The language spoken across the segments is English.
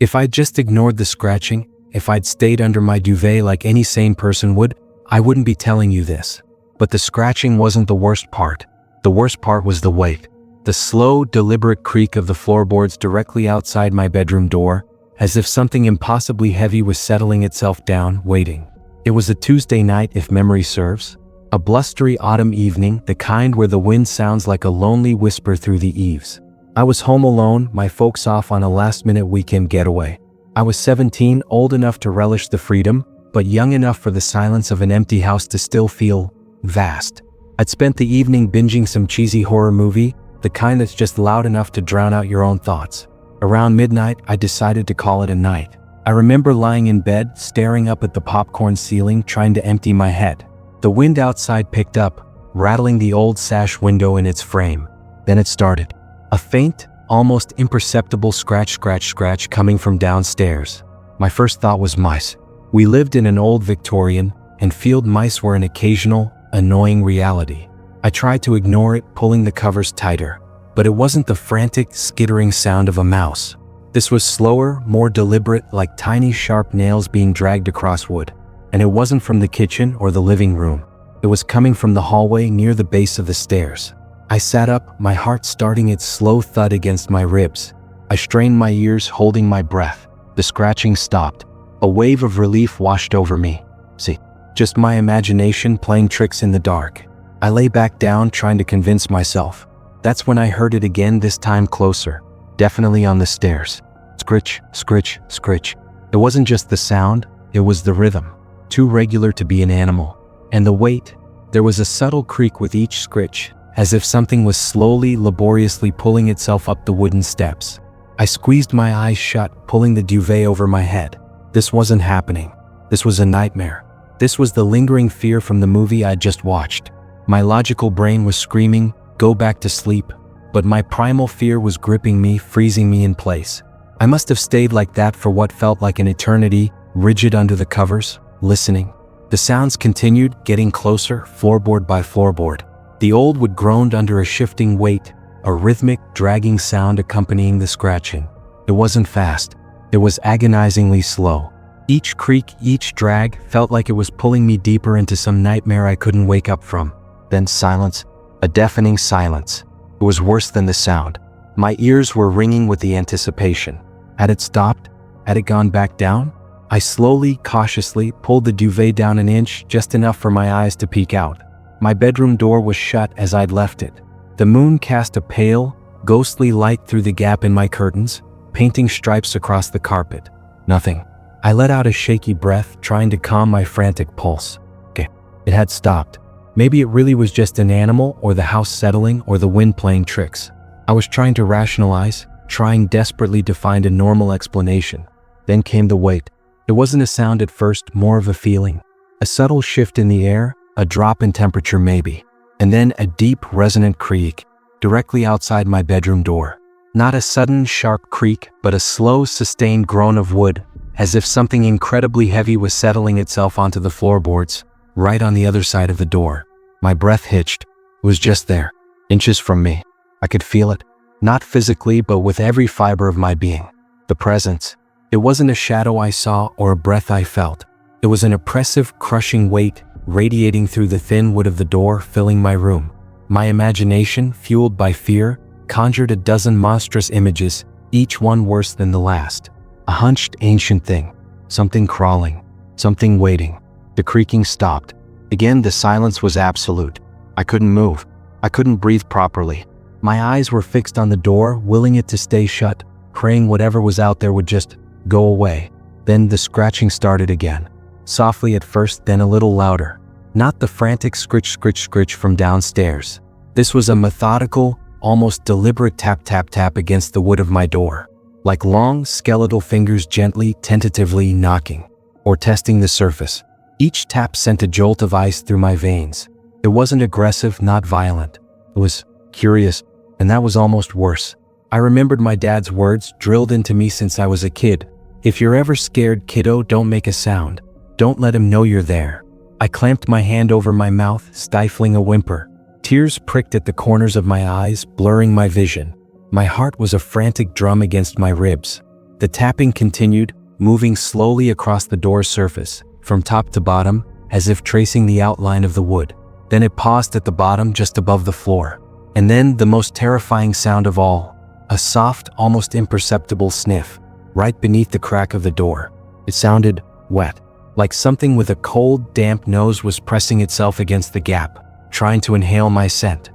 If I'd just ignored the scratching, if I'd stayed under my duvet like any sane person would, I wouldn't be telling you this. But the scratching wasn't the worst part. The worst part was the weight. The slow, deliberate creak of the floorboards directly outside my bedroom door, as if something impossibly heavy was settling itself down, waiting. It was a Tuesday night, if memory serves. A blustery autumn evening, the kind where the wind sounds like a lonely whisper through the eaves. I was home alone, my folks off on a last-minute weekend getaway. I was 17, old enough to relish the freedom, but young enough for the silence of an empty house to still feel vast. I'd spent the evening binging some cheesy horror movie, the kind that's just loud enough to drown out your own thoughts. Around midnight, I decided to call it a night. I remember lying in bed, staring up at the popcorn ceiling, trying to empty my head. The wind outside picked up, rattling the old sash window in its frame. Then it started. A faint, almost imperceptible scratch coming from downstairs. My first thought was mice. We lived in an old Victorian, and field mice were an occasional, annoying reality. I tried to ignore it, pulling the covers tighter, but it wasn't the frantic, skittering sound of a mouse. This was slower, more deliberate, like tiny sharp nails being dragged across wood. And it wasn't from the kitchen or the living room. It was coming from the hallway near the base of the stairs. I sat up, my heart starting its slow thud against my ribs. I strained my ears, holding my breath. The scratching stopped. A wave of relief washed over me. See, just my imagination playing tricks in the dark. I lay back down, trying to convince myself. That's when I heard it again, this time closer. Definitely on the stairs. Scritch, scritch, scritch. It wasn't just the sound, it was the rhythm. Too regular to be an animal. And the weight, there was a subtle creak with each scritch, as if something was slowly, laboriously pulling itself up the wooden steps. I squeezed my eyes shut, pulling the duvet over my head. This wasn't happening. This was a nightmare. This was the lingering fear from the movie I'd just watched. My logical brain was screaming, "Go back to sleep," but my primal fear was gripping me, freezing me in place. I must have stayed like that for what felt like an eternity, rigid under the covers, listening. The sounds continued, getting closer, floorboard by floorboard. The old wood groaned under a shifting weight, a rhythmic, dragging sound accompanying the scratching. It wasn't fast. It was agonizingly slow. Each creak, each drag felt like it was pulling me deeper into some nightmare I couldn't wake up from. Then silence, a deafening silence. It was worse than the sound. My ears were ringing with the anticipation. Had it stopped? Had it gone back down? I slowly, cautiously pulled the duvet down an inch, just enough for my eyes to peek out. My bedroom door was shut as I'd left it. The moon cast a pale, ghostly light through the gap in my curtains, painting stripes across the carpet. Nothing. I let out a shaky breath, trying to calm my frantic pulse. Okay, it had stopped. Maybe it really was just an animal, or the house settling, or the wind playing tricks. I was trying to rationalize, trying desperately to find a normal explanation. Then came the weight. It wasn't a sound at first, more of a feeling. A subtle shift in the air, a drop in temperature maybe. And then a deep, resonant creak, directly outside my bedroom door. Not a sudden, sharp creak, but a slow, sustained groan of wood, as if something incredibly heavy was settling itself onto the floorboards, right on the other side of the door. My breath hitched. It was just there, inches from me. I could feel it, not physically, but with every fiber of my being. The presence. It wasn't a shadow I saw or a breath I felt. It was an oppressive, crushing weight, radiating through the thin wood of the door, filling my room. My imagination, fueled by fear, conjured a dozen monstrous images, each one worse than the last. A hunched, ancient thing. Something crawling. Something waiting. The creaking stopped. Again, the silence was absolute. I couldn't move. I couldn't breathe properly. My eyes were fixed on the door, willing it to stay shut, praying whatever was out there would just go away. Then the scratching started again. Softly at first, then a little louder. Not the frantic scritch, scritch, scritch from downstairs. This was a methodical, almost deliberate tap, tap, tap against the wood of my door. Like long, skeletal fingers gently, tentatively knocking, or testing the surface. Each tap sent a jolt of ice through my veins. It wasn't aggressive, not violent. It was curious, and that was almost worse. I remembered my dad's words, drilled into me since I was a kid. If you're ever scared, kiddo, don't make a sound. Don't let him know you're there. I clamped my hand over my mouth, stifling a whimper. Tears pricked at the corners of my eyes, blurring my vision. My heart was a frantic drum against my ribs. The tapping continued, moving slowly across the door's surface, from top to bottom, as if tracing the outline of the wood. Then it paused at the bottom just above the floor. And then the most terrifying sound of all, a soft, almost imperceptible sniff, right beneath the crack of the door. It sounded wet, like something with a cold, damp nose was pressing itself against the gap, trying to inhale my scent.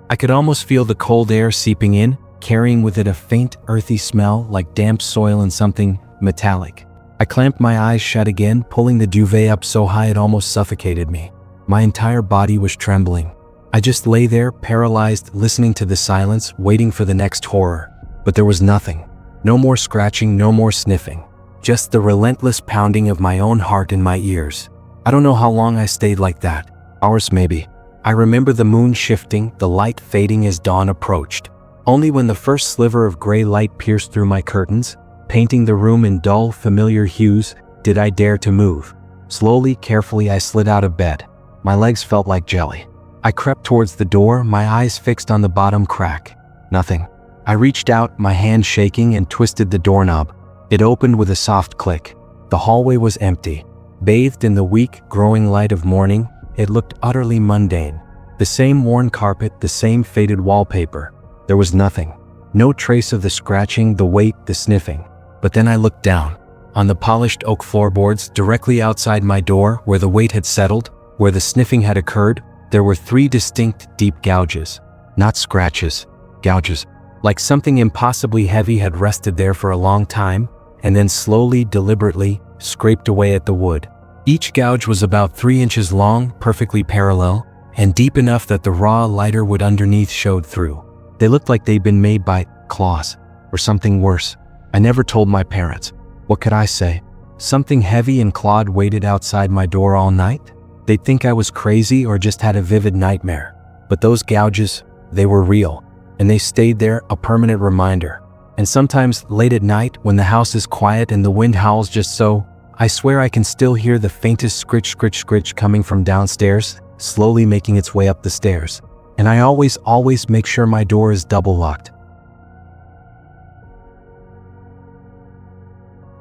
I could almost feel the cold air seeping in, carrying with it a faint, earthy smell like damp soil and something metallic. I clamped my eyes shut again, pulling the duvet up so high it almost suffocated me. My entire body was trembling. I just lay there, paralyzed, listening to the silence, waiting for the next horror. But there was nothing. No more scratching, no more sniffing. Just the relentless pounding of my own heart in my ears. I don't know how long I stayed like that. Hours maybe. I remember the moon shifting, the light fading as dawn approached. Only when the first sliver of gray light pierced through my curtains, painting the room in dull, familiar hues, did I dare to move. Slowly, carefully, I slid out of bed. My legs felt like jelly. I crept towards the door, my eyes fixed on the bottom crack. Nothing. I reached out, my hand shaking, and twisted the doorknob. It opened with a soft click. The hallway was empty. Bathed in the weak, growing light of morning, it looked utterly mundane. The same worn carpet, the same faded wallpaper. There was nothing. No trace of the scratching, the weight, the sniffing. But then I looked down. On the polished oak floorboards, directly outside my door, where the weight had settled, where the sniffing had occurred, there were 3 distinct, deep gouges. Not scratches, gouges. Like something impossibly heavy had rested there for a long time, and then slowly, deliberately, scraped away at the wood. Each gouge was about 3 inches long, perfectly parallel, and deep enough that the raw lighter wood underneath showed through. They looked like they'd been made by claws, or something worse. I never told my parents. What could I say? Something heavy and clawed waited outside my door all night? They'd think I was crazy or just had a vivid nightmare. But those gouges, they were real. And they stayed there, a permanent reminder. And sometimes, late at night, when the house is quiet and the wind howls just so, I swear I can still hear the faintest scritch, scritch, scritch coming from downstairs, slowly making its way up the stairs. And I always make sure my door is double locked.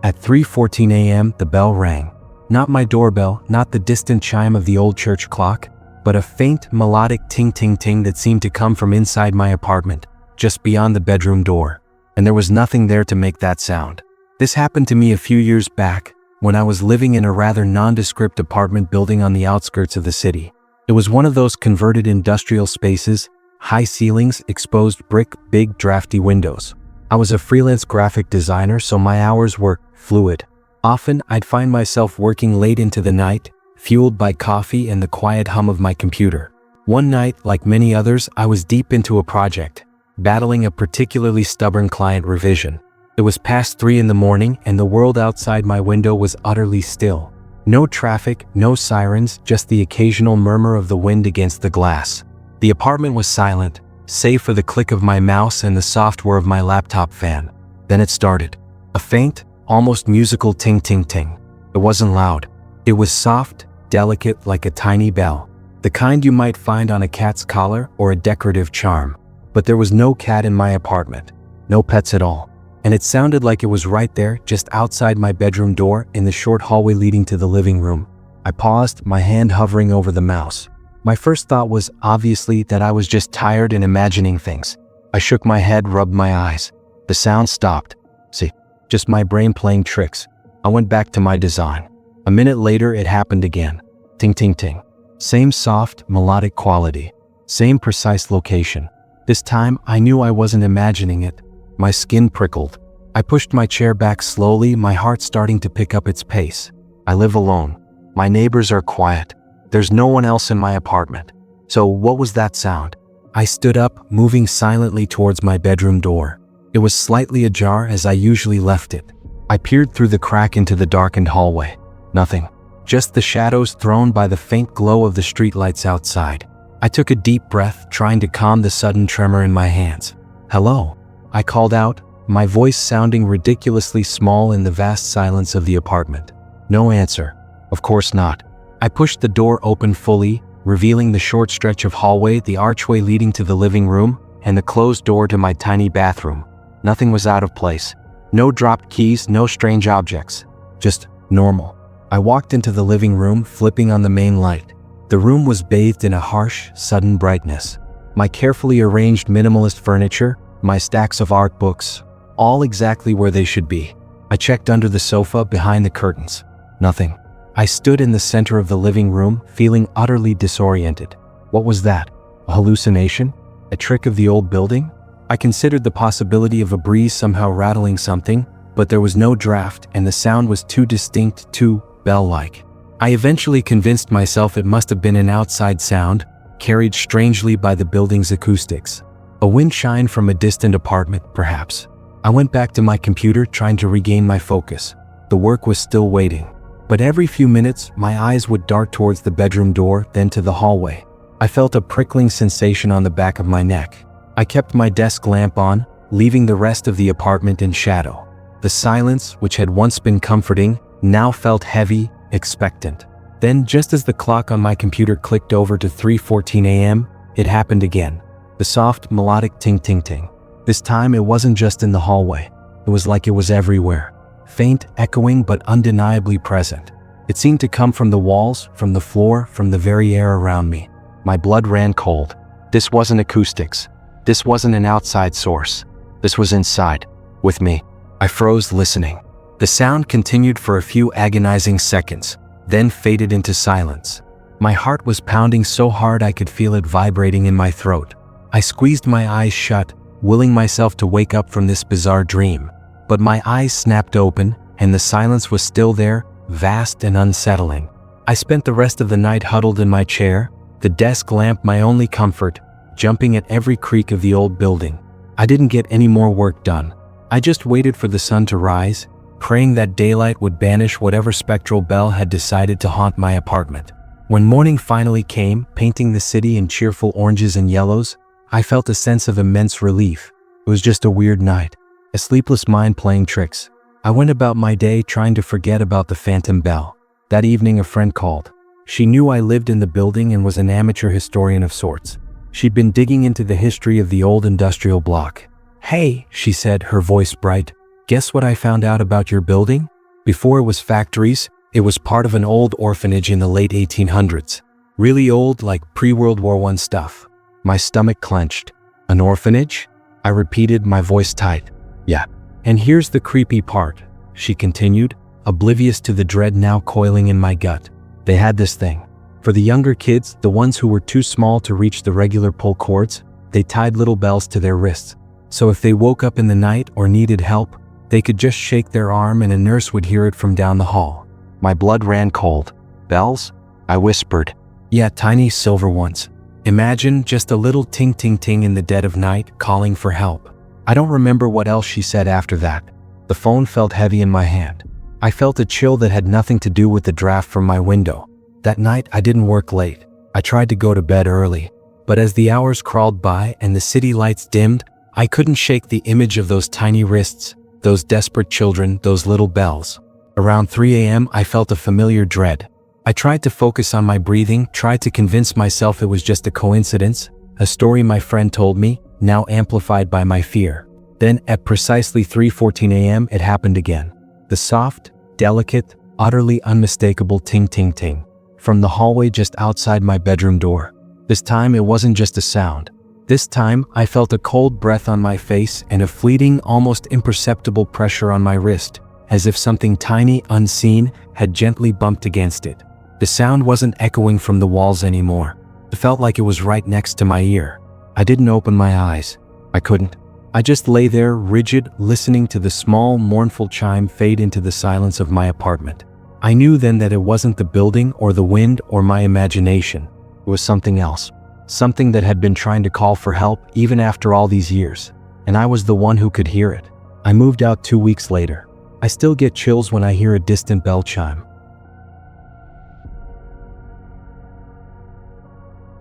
At 3:14 a.m., the bell rang. Not my doorbell, not the distant chime of the old church clock, but a faint, melodic ting-ting-ting that seemed to come from inside my apartment, just beyond the bedroom door. And there was nothing there to make that sound. This happened to me a few years back, when I was living in a rather nondescript apartment building on the outskirts of the city. It was one of those converted industrial spaces, high ceilings, exposed brick, big drafty windows. I was a freelance graphic designer, so my hours were fluid. Often, I'd find myself working late into the night, fueled by coffee and the quiet hum of my computer. One night, like many others, I was deep into a project, battling a particularly stubborn client revision. It was past 3 in the morning, and the world outside my window was utterly still. No traffic, no sirens, just the occasional murmur of the wind against the glass. The apartment was silent, save for the click of my mouse and the soft whir of my laptop fan. Then it started. A faint, almost musical ting-ting-ting. It wasn't loud. It was soft, delicate, like a tiny bell. The kind you might find on a cat's collar or a decorative charm. But there was no cat in my apartment. No pets at all. And it sounded like it was right there, just outside my bedroom door, in the short hallway leading to the living room. I paused, my hand hovering over the mouse. My first thought was, obviously, that I was just tired and imagining things. I shook my head, rubbed my eyes. The sound stopped. See, just my brain playing tricks. I went back to my design. A minute later, it happened again. Ting, ting, ting. Same soft, melodic quality. Same precise location. This time, I knew I wasn't imagining it. My skin prickled. I pushed my chair back slowly, my heart starting to pick up its pace. I live alone. My neighbors are quiet. There's no one else in my apartment. So what was that sound? I stood up, moving silently towards my bedroom door. It was slightly ajar as I usually left it. I peered through the crack into the darkened hallway. Nothing. Just the shadows thrown by the faint glow of the streetlights outside. I took a deep breath, trying to calm the sudden tremor in my hands. "Hello?" I called out, my voice sounding ridiculously small in the vast silence of the apartment. No answer. Of course not. I pushed the door open fully, revealing the short stretch of hallway, the archway leading to the living room, and the closed door to my tiny bathroom. Nothing was out of place. No dropped keys, no strange objects. Just normal. I walked into the living room, flipping on the main light. The room was bathed in a harsh, sudden brightness. My carefully arranged minimalist furniture, my stacks of art books, all exactly where they should be. I checked under the sofa, behind the curtains. Nothing. I stood in the center of the living room, feeling utterly disoriented. What was that? A hallucination? A trick of the old building? I considered the possibility of a breeze somehow rattling something, but there was no draft and the sound was too distinct, too bell-like. I eventually convinced myself it must have been an outside sound, carried strangely by the building's acoustics. A wind chime from a distant apartment, perhaps. I went back to my computer, trying to regain my focus. The work was still waiting. But every few minutes, my eyes would dart towards the bedroom door, then to the hallway. I felt a prickling sensation on the back of my neck. I kept my desk lamp on, leaving the rest of the apartment in shadow. The silence, which had once been comforting, now felt heavy, expectant. Then, just as the clock on my computer clicked over to 3:14 a.m., it happened again. The soft, melodic ting-ting-ting. This time, it wasn't just in the hallway. It was like it was everywhere. Faint, echoing, but undeniably present. It seemed to come from the walls, from the floor, from the very air around me. My blood ran cold. This wasn't acoustics. This wasn't an outside source. This was inside, with me. I froze, listening. The sound continued for a few agonizing seconds, then faded into silence. My heart was pounding so hard I could feel it vibrating in my throat. I squeezed my eyes shut, willing myself to wake up from this bizarre dream. But my eyes snapped open, and the silence was still there, vast and unsettling. I spent the rest of the night huddled in my chair, the desk lamp my only comfort, jumping at every creak of the old building. I didn't get any more work done. I just waited for the sun to rise, praying that daylight would banish whatever spectral bell had decided to haunt my apartment. When morning finally came, painting the city in cheerful oranges and yellows, I felt a sense of immense relief. It was just a weird night. A sleepless mind playing tricks. I went about my day trying to forget about the phantom bell. That evening a friend called. She knew I lived in the building and was an amateur historian of sorts. She'd been digging into the history of the old industrial block. "Hey," she said, her voice bright. "Guess what I found out about your building? Before it was factories, it was part of an old orphanage in the late 1800s. Really old, like pre-World War I stuff." My stomach clenched. "An orphanage?" I repeated, my voice tight. "Yeah. And here's the creepy part," she continued, oblivious to the dread now coiling in my gut. "They had this thing. For the younger kids, the ones who were too small to reach the regular pull cords, they tied little bells to their wrists. So if they woke up in the night or needed help, they could just shake their arm and a nurse would hear it from down the hall." My blood ran cold. "Bells?" I whispered. "Yeah, tiny silver ones. Imagine just a little ting-ting-ting in the dead of night, calling for help." I don't remember what else she said after that. The phone felt heavy in my hand. I felt a chill that had nothing to do with the draft from my window. That night, I didn't work late. I tried to go to bed early. But as the hours crawled by and the city lights dimmed, I couldn't shake the image of those tiny wrists, those desperate children, those little bells. Around 3 a.m., I felt a familiar dread. I tried to focus on my breathing, tried to convince myself it was just a coincidence, a story my friend told me, now amplified by my fear. Then, at precisely 3:14 a.m., it happened again. The soft, delicate, utterly unmistakable ting-ting-ting from the hallway just outside my bedroom door. This time, it wasn't just a sound. This time, I felt a cold breath on my face and a fleeting, almost imperceptible pressure on my wrist, as if something tiny, unseen, had gently bumped against it. The sound wasn't echoing from the walls anymore. It felt like it was right next to my ear. I didn't open my eyes. I couldn't. I just lay there, rigid, listening to the small, mournful chime fade into the silence of my apartment. I knew then that it wasn't the building or the wind or my imagination. It was something else. Something that had been trying to call for help even after all these years. And I was the one who could hear it. I moved out 2 weeks later. I still get chills when I hear a distant bell chime.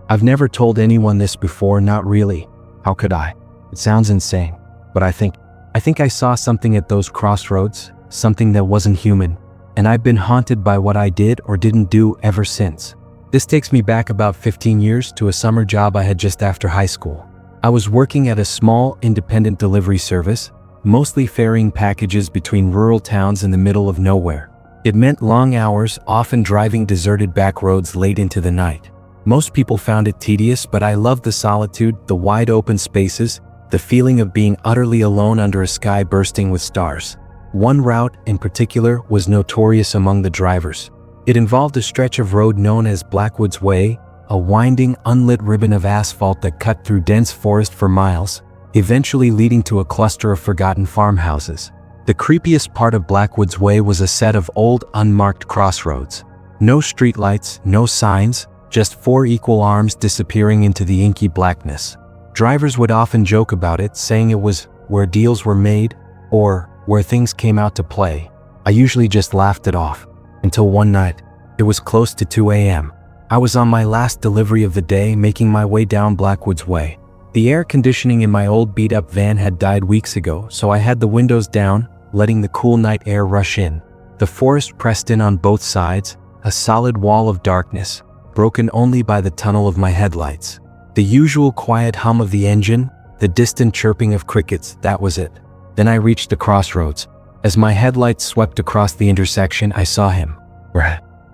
I've never told anyone this before, not really. How could I? It sounds insane, but I think I saw something at those crossroads, something that wasn't human, and I've been haunted by what I did or didn't do ever since. This takes me back about 15 years to a summer job I had just after high school. I was working at a small, independent delivery service, mostly ferrying packages between rural towns in the middle of nowhere. It meant long hours, often driving deserted back roads late into the night. Most people found it tedious, but I loved the solitude, the wide open spaces, the feeling of being utterly alone under a sky bursting with stars. One route, in particular, was notorious among the drivers. It involved a stretch of road known as Blackwood's Way, a winding, unlit ribbon of asphalt that cut through dense forest for miles, eventually leading to a cluster of forgotten farmhouses. The creepiest part of Blackwood's Way was a set of old, unmarked crossroads. No streetlights, no signs, just four equal arms disappearing into the inky blackness. Drivers would often joke about it, saying it was where deals were made, or where things came out to play. I usually just laughed it off. Until one night. It was close to 2 a.m. I was on my last delivery of the day, making my way down Blackwood's Way. The air conditioning in my old beat-up van had died weeks ago, so I had the windows down, letting the cool night air rush in. The forest pressed in on both sides, a solid wall of darkness, broken only by the tunnel of my headlights. The usual quiet hum of the engine, the distant chirping of crickets, that was it. Then I reached the crossroads. As my headlights swept across the intersection, I saw him.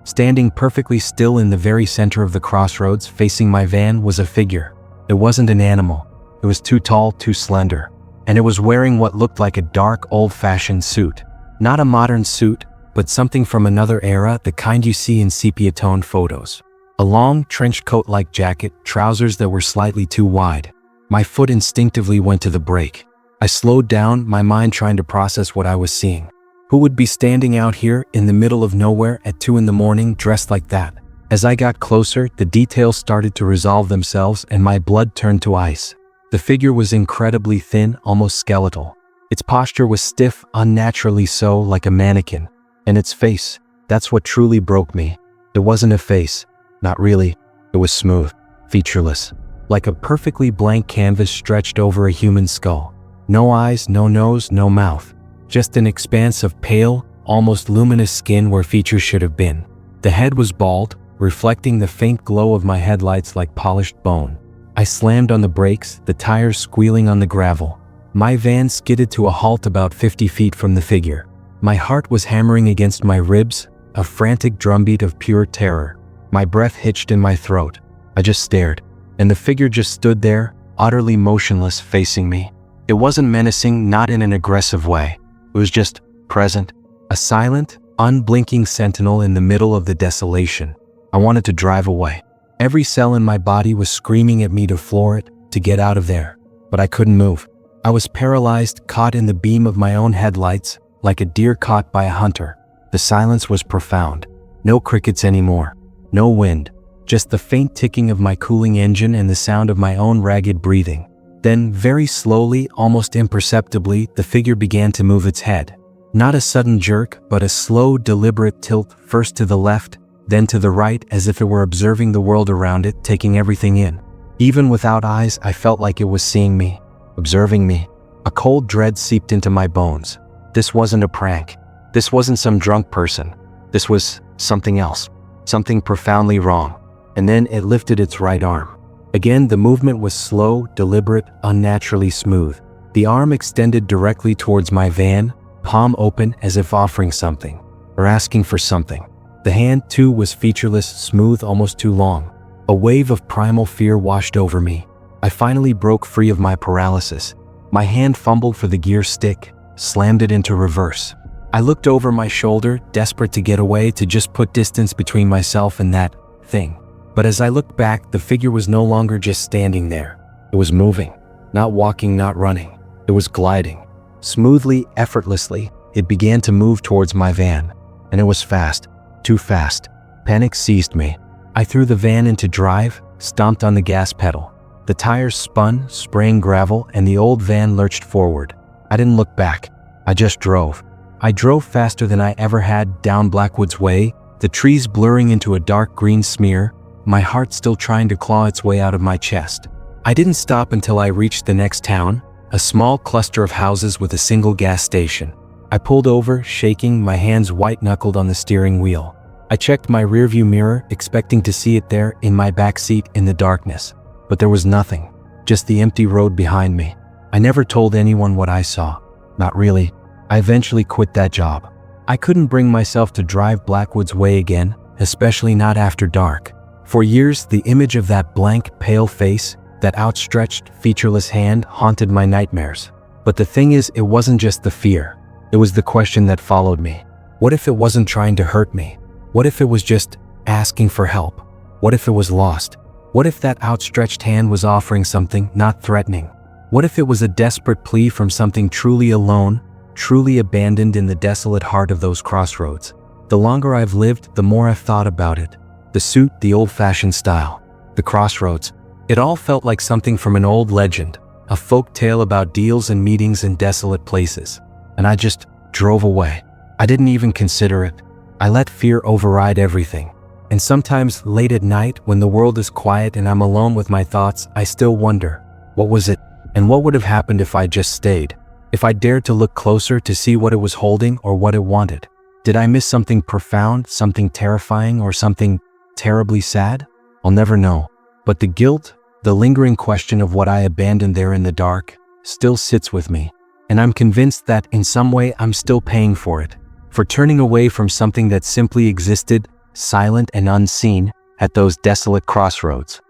Standing perfectly still in the very center of the crossroads, facing my van, was a figure. It wasn't an animal. It was too tall, too slender. And it was wearing what looked like a dark, old-fashioned suit. Not a modern suit, but something from another era, the kind you see in sepia-toned photos. A long, trench coat-like jacket, trousers that were slightly too wide. My foot instinctively went to the brake. I slowed down, my mind trying to process what I was seeing. Who would be standing out here in the middle of nowhere at 2 a.m. dressed like that? As I got closer, the details started to resolve themselves and my blood turned to ice. The figure was incredibly thin, almost skeletal. Its posture was stiff, unnaturally so, like a mannequin. And its face, that's what truly broke me. It wasn't a face. Not really. It was smooth, featureless. Like a perfectly blank canvas stretched over a human skull. No eyes, no nose, no mouth. Just an expanse of pale, almost luminous skin where features should have been. The head was bald, reflecting the faint glow of my headlights like polished bone. I slammed on the brakes, the tires squealing on the gravel. My van skidded to a halt about 50 feet from the figure. My heart was hammering against my ribs, a frantic drumbeat of pure terror. My breath hitched in my throat. I just stared, and the figure just stood there, utterly motionless, facing me. It wasn't menacing, not in an aggressive way. It was just present, a silent, unblinking sentinel in the middle of the desolation. I wanted to drive away. Every cell in my body was screaming at me to floor it, to get out of there. But I couldn't move. I was paralyzed, caught in the beam of my own headlights, like a deer caught by a hunter. The silence was profound. No crickets anymore. No wind. Just the faint ticking of my cooling engine and the sound of my own ragged breathing. Then, very slowly, almost imperceptibly, the figure began to move its head. Not a sudden jerk, but a slow, deliberate tilt, first to the left, then to the right, as if it were observing the world around it, taking everything in. Even without eyes, I felt like it was seeing me, observing me. A cold dread seeped into my bones. This wasn't a prank. This wasn't some drunk person. This was something else. Something profoundly wrong. And then it lifted its right arm. Again, the movement was slow, deliberate, unnaturally smooth. The arm extended directly towards my van, palm open as if offering something, or asking for something. The hand, too, was featureless, smooth, almost too long. A wave of primal fear washed over me. I finally broke free of my paralysis. My hand fumbled for the gear stick, slammed it into reverse. I looked over my shoulder, desperate to get away, to just put distance between myself and that thing. But as I looked back, the figure was no longer just standing there. It was moving. Not walking, not running. It was gliding. Smoothly, effortlessly, it began to move towards my van. And it was fast. Too fast. Panic seized me. I threw the van into drive, stomped on the gas pedal. The tires spun, spraying gravel, and the old van lurched forward. I didn't look back. I just drove. I drove faster than I ever had down Blackwood's Way, the trees blurring into a dark green smear, my heart still trying to claw its way out of my chest. I didn't stop until I reached the next town, a small cluster of houses with a single gas station. I pulled over, shaking, my hands white-knuckled on the steering wheel. I checked my rearview mirror, expecting to see it there in my backseat in the darkness. But there was nothing, just the empty road behind me. I never told anyone what I saw. Not really. I eventually quit that job. I couldn't bring myself to drive Blackwood's Way again, especially not after dark. For years, the image of that blank, pale face, that outstretched, featureless hand haunted my nightmares. But the thing is, it wasn't just the fear. It was the question that followed me. What if it wasn't trying to hurt me? What if it was just asking for help? What if it was lost? What if that outstretched hand was offering something, not threatening? What if it was a desperate plea from something truly alone, truly abandoned in the desolate heart of those crossroads? The longer I've lived, the more I've thought about it. The suit, the old-fashioned style, the crossroads. It all felt like something from an old legend, a folk tale about deals and meetings in desolate places. And I just drove away. I didn't even consider it. I let fear override everything. And sometimes late at night, when the world is quiet and I'm alone with my thoughts, I still wonder, what was it? And what would have happened if I just stayed? If I dared to look closer to see what it was holding or what it wanted? Did I miss something profound, something terrifying, or something terribly sad? I'll never know. But the guilt, the lingering question of what I abandoned there in the dark, still sits with me. And I'm convinced that in some way I'm still paying for it. For turning away from something that simply existed, silent and unseen, at those desolate crossroads.